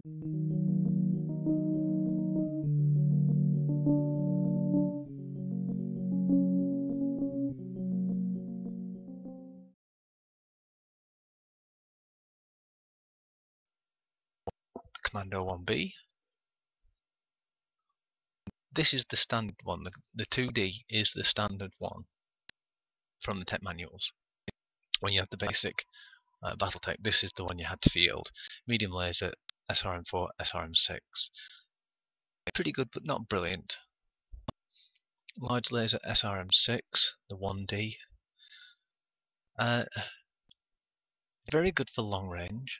Commando 1B. This is the standard one. The 2D is the standard one from the tech manuals. When you have the basic Battletech, this is the one you had to field. Medium laser, SRM4, SRM6. Pretty good, but not brilliant. Large laser, SRM6, the 1D. Very good for long range.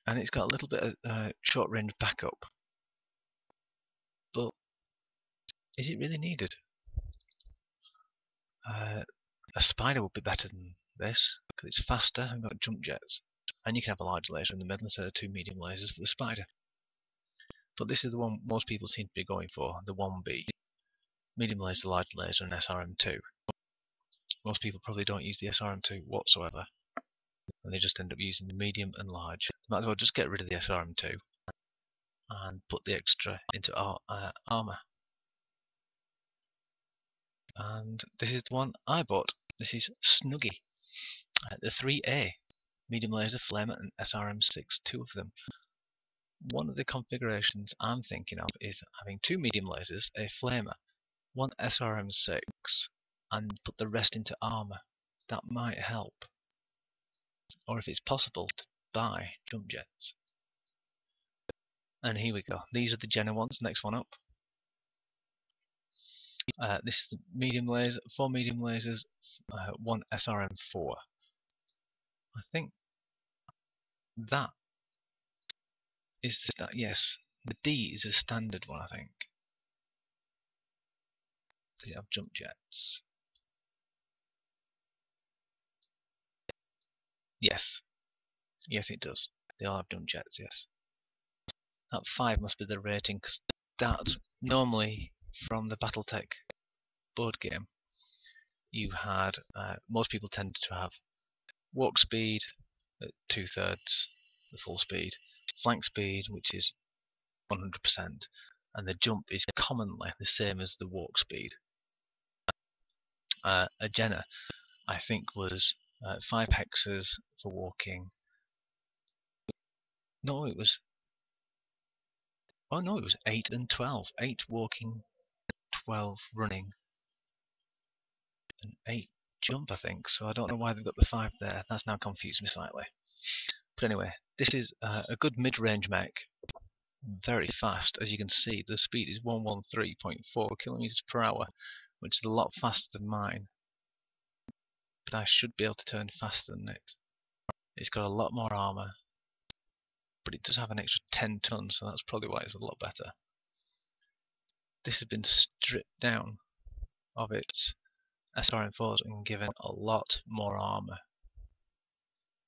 And it's got a little bit of short range backup. But is it really needed? A Spider would be better than this, because it's faster and got jump jets. And you can have a large laser in the middle instead of 2 medium lasers for the Spider. But this is the one most people seem to be going for, the 1B. Medium laser, large laser, and SRM2. Most people probably don't use the SRM2 whatsoever. And they just end up using the medium and large. Might as well just get rid of the SRM2 and put the extra into armor. And this is the one I bought. This is Snuggie, the 3A, medium laser, flamer, and SRM6, 2 of them. One of the configurations I'm thinking of is having 2 medium lasers, a flamer, 1 SRM6, and put the rest into armor. That might help. Or if it's possible to buy jump jets. And here we go. These are the Jenna ones. Next one up. This is the medium laser, 4 medium lasers, 1 SRM4. I think that is the yes. The D is a standard one, I think. Does it have jump jets? Yes. Yes, it does. They all have jump jets, yes. That 5 must be the rating, because that normally from the Battletech board game, you had most people tended to have walk speed at 2/3 the full speed, flank speed, which is 100%, and the jump is commonly the same as the walk speed. A Jenna, I think, was 5 hexes for walking. No, it was. Oh no, it was 8 and 12. 8 walking, 12 running, and 8 jump, I think. So I don't know why they've got the 5 there. That's now confused me slightly. But anyway, this is a good mid-range mech. Very fast. As you can see, the speed is 113.4 kilometers per hour, which is a lot faster than mine. But I should be able to turn faster than it. It's got a lot more armor, but it does have an extra 10 tons, so that's probably why it's a lot better. This has been stripped down of its SRM4s and given a lot more armor.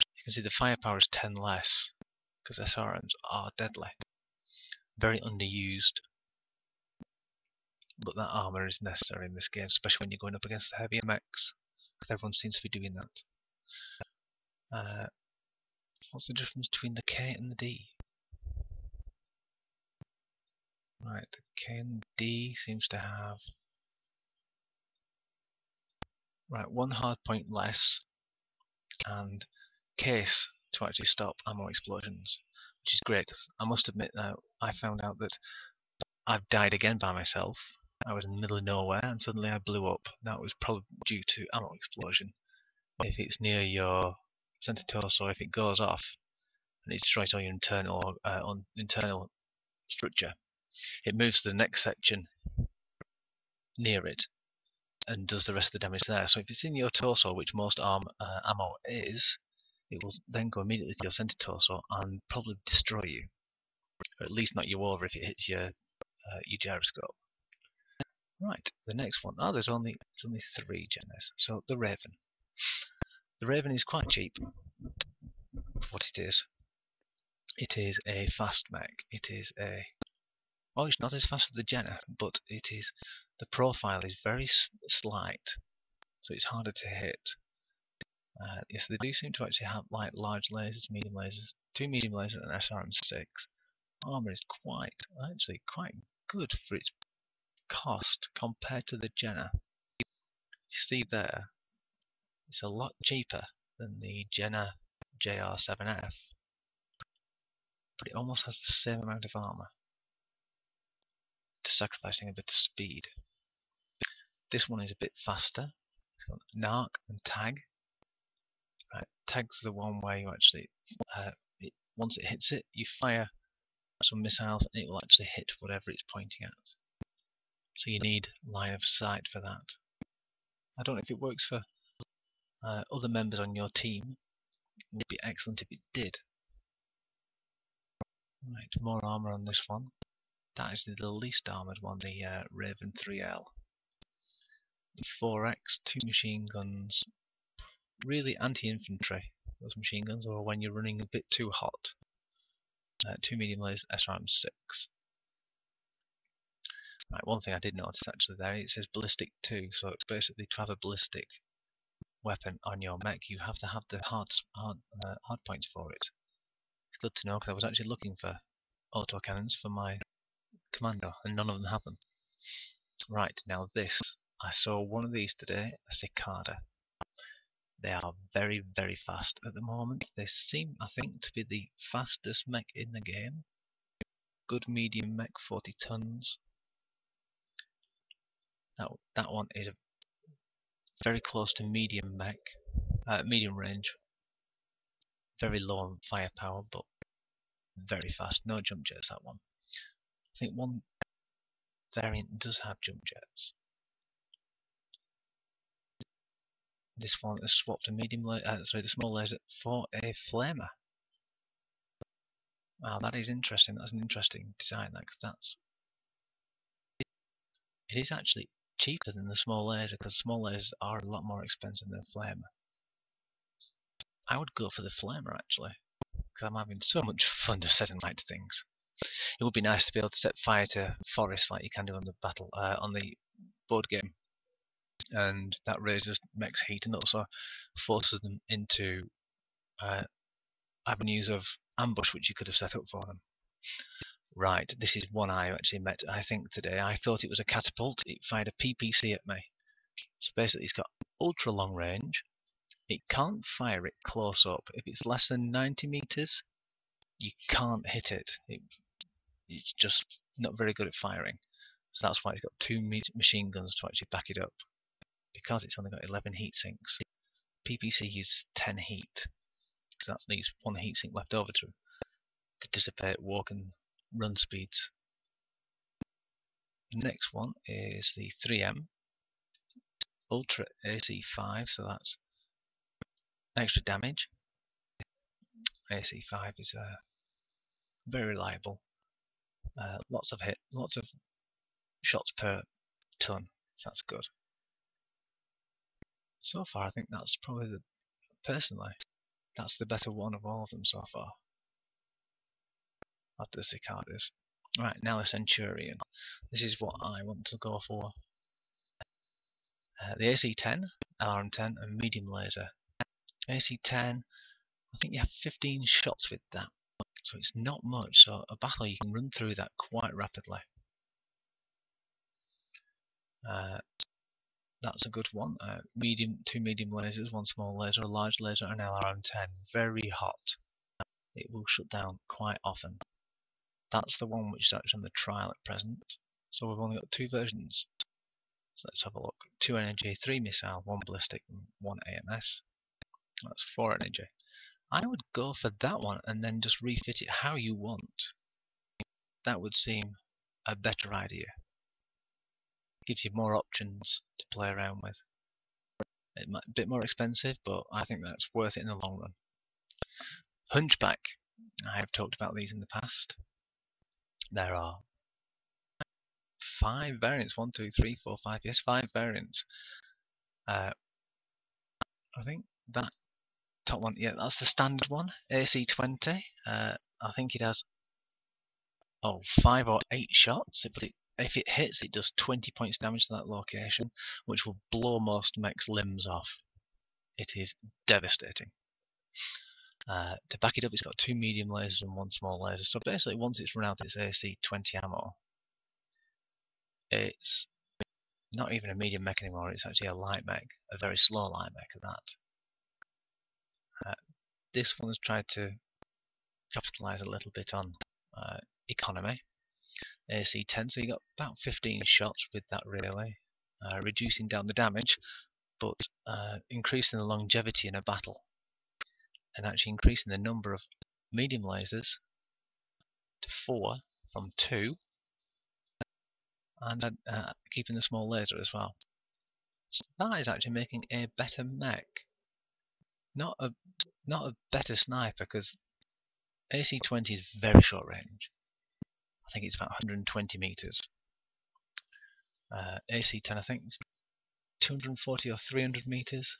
You can see the firepower is 10 less, because SRMs are deadly. Very underused. But that armor is necessary in this game, especially when you're going up against the heavier mechs, because everyone seems to be doing that. What's the difference between the K and the D? Right, the K and the D seems to have one hard point less, and case to actually stop ammo explosions, which is great. Cause I must admit now, I found out that I've died again by myself. I was in the middle of nowhere and suddenly I blew up. That was probably due to ammo explosion. If it's near your center torso, if it goes off and it destroys all your internal structure, it moves to the next section near it and does the rest of the damage there. So if it's in your torso, which most ammo is, it will then go immediately to your center torso and probably destroy you, or at least knock you over if it hits your gyroscope. Right, the next one. Oh, there's only 3 Jennas. So the Raven. The Raven is quite cheap for what it is. It is a fast mech. It is a... Oh, it's not as fast as the Jenna, but it is... The profile is very slight, so it's harder to hit. Yes, they do seem to actually have like large lasers, medium lasers, 2 medium lasers and SRM6. Armor is actually quite good for its cost compared to the Jenna. You see there, it's a lot cheaper than the Jenna JR7F, but it almost has the same amount of armor, sacrificing a bit of speed. This one is a bit faster. It's got Narc and Tag. Right, Tag's the one where you actually, once it hits it, you fire some missiles and it will actually hit whatever it's pointing at. So you need line of sight for that. I don't know if it works for other members on your team. It would be excellent if it did. Right, more armor on this one. That is the least armored one, the Raven 3L. The 4X, 2 machine guns, really anti-infantry, those machine guns, or when you're running a bit too hot. 2 medium lasers, SRM6. Right, one thing I did notice actually there, it says ballistic 2, so it's basically to have a ballistic weapon on your mech, you have to have the hard points for it. It's good to know because I was actually looking for autocannons for my commando and none of them have them. Right, now this, I saw one of these today, a Cicada. They are very, very fast at the moment. They seem, I think, to be the fastest mech in the game. Good medium mech, 40 tons. That one is very close to medium mech, medium range. Very low on firepower, but very fast. No jump jets, that one. I think one variant does have jump jets. This one has swapped a the small laser for a flamer. Wow, that is interesting. That's an interesting design, because it is actually cheaper than the small laser, because small lasers are a lot more expensive than a flamer. I would go for the flamer actually, because I'm having so much fun just setting light to things. It would be nice to be able to set fire to forests like you can do on the board game, and that raises mechs' heat and also forces them into avenues of ambush which you could have set up for them. Right, this is one I actually met, I think, today. I thought it was a catapult. It fired a PPC at me. So basically it's got ultra long range. It can't fire it close up. If it's less than 90 meters, you can't hit it. It's just not very good at firing. So that's why it's got 2 machine guns to actually back it up. Because it's only got 11 heat sinks. PPC uses 10 heat. So that leaves 1 heat sink left over to dissipate walk and run speeds. The next one is the 3M Ultra AC5, so that's extra damage. AC5 is very reliable. Lots of shots per ton. So that's good. So far, I think that's probably personally, that's the better one of all of them so far. After the Cicadas. Right, now the Centurion. This is what I want to go for. The AC10, LRM10, and medium laser. AC10, I think you have 15 shots with that, so it's not much. So a battle you can run through that quite rapidly. That's a good one. 2 medium lasers, 1 small laser, a large laser, and LRM10. Very hot. It will shut down quite often. That's the one which is actually on the trial at present. So we've only got 2 versions. So let's have a look. 2 energy, 3 missile, 1 ballistic, and 1 AMS. That's 4 energy. I would go for that one and then just refit it how you want. That would seem a better idea. Gives you more options to play around with. It might be a bit more expensive, but I think that's worth it in the long run. Hunchback. I have talked about these in the past. There are 5 variants. 1, 2, 3, 4, 5. Yes, 5 variants. I think that top one, yeah, that's the standard one. AC20. I think it has 5 or 8 shots, but if it hits, it does 20 points damage to that location, which will blow most mechs' limbs off. it is devastating. To back it up, it's got 2 medium lasers and 1 small laser. So basically, once it's run out its AC 20 ammo, it's not even a medium mech anymore. It's actually a light mech, a very slow light mech at that. This one has tried to capitalize a little bit on economy. AC 10, so you got about 15 shots with that, really, reducing down the damage, but increasing the longevity in a battle, and actually increasing the number of medium lasers to 4 from 2, and keeping the small laser as well. So that is actually making a better mech, not a better sniper, because AC 20 is very short range. I think it's about 120 meters. AC 10, I think, is 240 or 300 meters,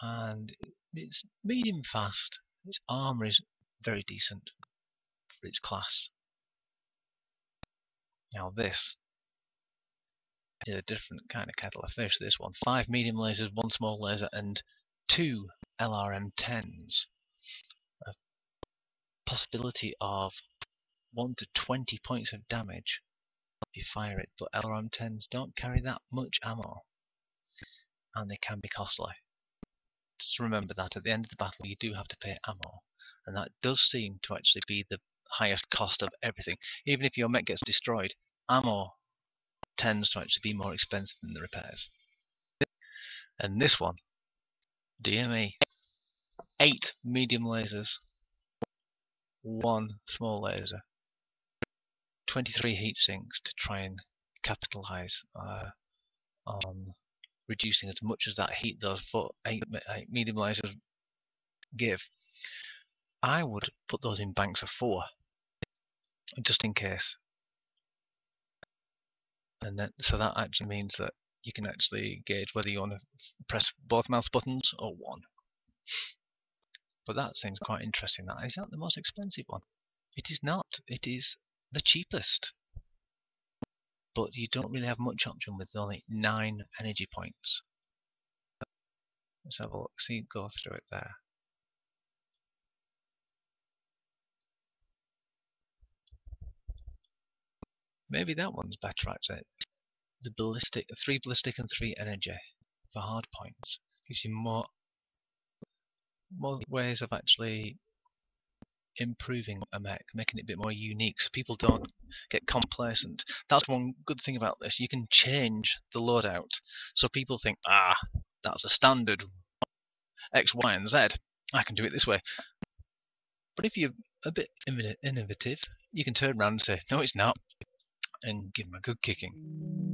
and it's medium fast. Its armor is very decent for its class. Now this is a different kind of kettle of fish. This one, 5 medium lasers, 1 small laser, and 2 LRM-10s. A possibility of 1 to 20 points of damage if you fire it, but LRM-10s don't carry that much ammo, and they can be costly. Just remember that at the end of the battle you do have to pay ammo, and that does seem to actually be the highest cost of everything. Even if your mech gets destroyed, ammo tends to actually be more expensive than the repairs. And this one, dear me, 8 medium lasers, 1 small laser, 23 heat sinks to try and capitalize on reducing as much as that heat those 8 medium lasers give. I would put those in banks of 4, just in case. And then, so that actually means that you can actually gauge whether you want to press both mouse buttons or 1. But that seems quite interesting. That is not the most expensive one. It is not. It is the cheapest. But you don't really have much option with only 9 energy points. Let's have a look. See, go through it there. Maybe that one's better actually. The ballistic, 3 ballistic and 3 energy for hard points gives you more ways of actually improving a mech, making it a bit more unique so people don't get complacent. That's one good thing about this. You can change the loadout so people think, that's a standard X, Y, and Z. I can do it this way. But if you're a bit innovative, you can turn around and say, no, it's not, and give them a good kicking.